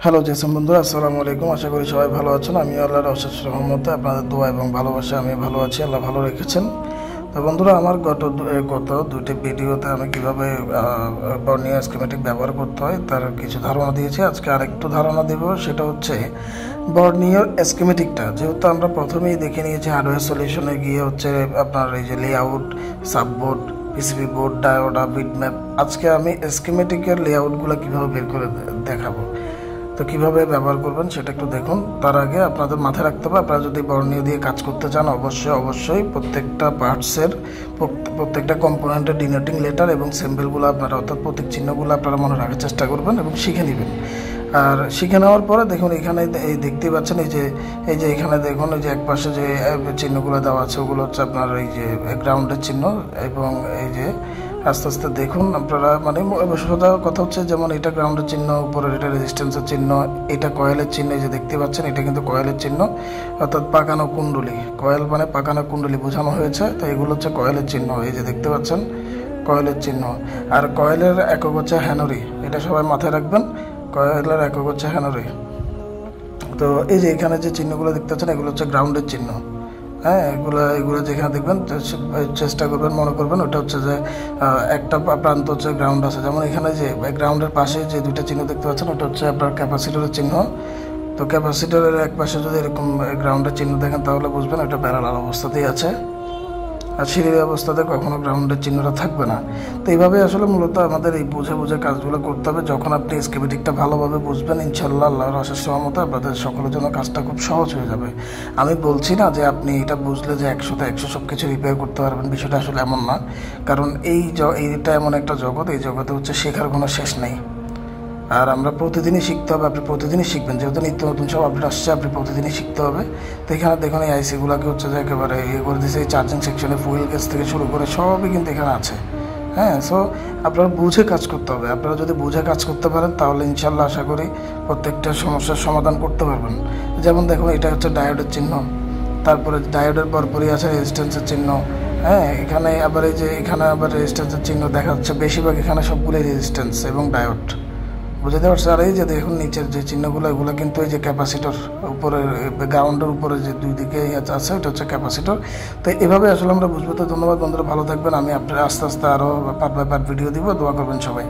Hello Jason বন্ধুরা, আসসালামু আলাইকুম। আশা করি সবাই ভালো আছেন। আমি আল্লাহর অশেষ রহমতে আপনাদের দোয়া এবং ভালোবাসা আমি ভালো আছি। আল্লাহ ভালো রেখেছেন। তো বন্ধুরা, আমার গত দুইটি ভিডিওতে আমি কীভাবে বর্নিয়ার স্কিমেটিক ব্যবহার করতে হয় তার কিছু ধারণা দিয়েছি। আজকে আরেকটু ধারণা দেব, সেটা হচ্ছে বর্নিয়ার স্কিমেটিকটা। যেহেতু আমরা প্রথমেই দেখে নিয়েছি হার্ডওয়্যার সলিউশনে গিয়ে হচ্ছে আপনার এই যে লেআউট, সাববোর্ড, পিসিবি বোর্ড, ডায়োডা, বিটম্যাপ। আজকে আমি স্কিমেটিকের লেআউটগুলো কীভাবে বের করে দেখাবো। তো কীভাবে ব্যবহার করবেন সেটা একটু দেখুন। তার আগে আপনাদের মাথায় রাখতে হবে, আপনারা যদি বর্নিয়া দিয়ে কাজ করতে চান অবশ্যই প্রত্যেকটা পার্টসের প্রত্যেকটা কম্পোনেন্টের ডিনোটিং লেটার এবং সিম্বলগুলো আপনারা, অর্থাৎ প্রতীক চিহ্নগুলো আপনারা মনে রাখার চেষ্টা করবেন এবং শিখে নেবেন। আর শিখে নেওয়ার পরে দেখুন, এখানে এই দেখতেই পাচ্ছেন, এই যে এখানে দেখুন, এই যে একপাশে যে চিহ্নগুলো দেওয়া আছে ওগুলো হচ্ছে আপনার এই যে গ্রাউন্ডের চিহ্ন। এবং এই যে আস্তে আস্তে দেখুন আপনারা, মানে সোজা কথা হচ্ছে, যেমন এটা গ্রাউন্ডের চিহ্ন, উপরের এটা রেজিস্ট্যান্সের চিহ্ন, এটা কয়েলের চিহ্ন। এই যে দেখতে পাচ্ছেন, এটা কিন্তু কয়েলের চিহ্ন, অর্থাৎ পাকানো কুণ্ডলী। কয়েল মানে পাকানো কুণ্ডলী বোঝানো হয়েছে। তো এগুলো হচ্ছে কয়েলের চিহ্ন। এই যে দেখতে পাচ্ছেন কয়েলের চিহ্ন। আর কয়েলের একক হচ্ছে হেনরি, এটা সবাই মাথায় রাখবেন। কয়েলের একক হচ্ছে হেনরি। তো এই যে এখানে যে চিহ্নগুলো দেখতে পাচ্ছেন এগুলো হচ্ছে গ্রাউন্ডের চিহ্ন। হ্যাঁ, এগুলো যেখানে দেখবেন চেষ্টা করবেন, মনে করবেন ওটা হচ্ছে যে একটা প্রান্ত হচ্ছে গ্রাউন্ড আছে। যেমন এখানে যে গ্রাউন্ডের পাশে যে দুইটা চিহ্ন দেখতে পাচ্ছেন ওটা হচ্ছে আপনার ক্যাপাসিটরের চিহ্ন। তো ক্যাপাসিটরের এক পাশে যদি এরকম গ্রাউন্ডের চিহ্ন দেখেন তাহলে বুঝবেন ওটা প্যারালাল অবস্থাতেই আছে। আর সিঁড়ির অবস্থাতে কখনো গ্রাউন্ডের চিহ্নটা থাকবে না। তো এইভাবে আসলে মূলত আমাদের এই বুঝে কাজগুলো করতে হবে। যখন আপনি স্কিমেটিকটা ভালোভাবে বুঝবেন, ইনশাল্লাহ আল্লাহর অশেষ রহমতে আপনাদের সকলের জন্য কাজটা খুব সহজ হয়ে যাবে। আমি বলছি না যে আপনি এটা বুঝলে যে 100তে 100 সব কিছু রিপেয়ার করতে পারবেন, বিষয়টা আসলে এমন না। কারণ এইটা এমন একটা জগৎ, এই জগতে হচ্ছে শেখার কোনো শেষ নেই। আর আমরা প্রতিদিনই শিখতে হবে। আপনি প্রতিদিনই শিখবেন, যেহেতু নিত্য নতুন সব আপডেট আসছে, আপনি প্রতিদিনই শিখতে হবে। তো এখানে দেখুন, এই আইসিগুলোকে হচ্ছে যে একেবারে ইয়ে করে দিয়েছে। এই চার্জিং সেকশনে ফুয়েল গ্যাস থেকে শুরু করে সবই কিন্তু এখানে আছে। হ্যাঁ, সো আপনারা বুঝে কাজ করতে হবে। আপনারা যদি বুঝে কাজ করতে পারেন তাহলে ইনশাল্লাহ আশা করি প্রত্যেকটা সমস্যার সমাধান করতে পারবেন। যেমন দেখুন, এটা হচ্ছে ডায়োডের চিহ্ন, তারপরে ডায়োডের পরপরই আছে রেজিস্ট্যান্সের চিহ্ন। হ্যাঁ, এখানে আবার রেজিস্ট্যান্সের চিহ্ন দেখা যাচ্ছে। বেশিরভাগ এখানে সবগুলোই রেজিস্ট্যান্স এবং ডায়োড, বুঝতে পারছি। আর এই যে দেখুন নিচের যে চিহ্নগুলো, এগুলো কিন্তু এই যে ক্যাপাসিটর, উপরে গ্রাউন্ডের উপরে যে দুই দিকে আছে ওটা হচ্ছে ক্যাপাসিটর। তো এভাবে আসলে আমরা বুঝবো। তো ধন্যবাদ বন্ধুরা, ভালো থাকবেন। আমি আপনারা আস্তে আস্তে আরও পার্ট বাই পার্ট ভিডিও দিব। দোয়া করবেন সবাই।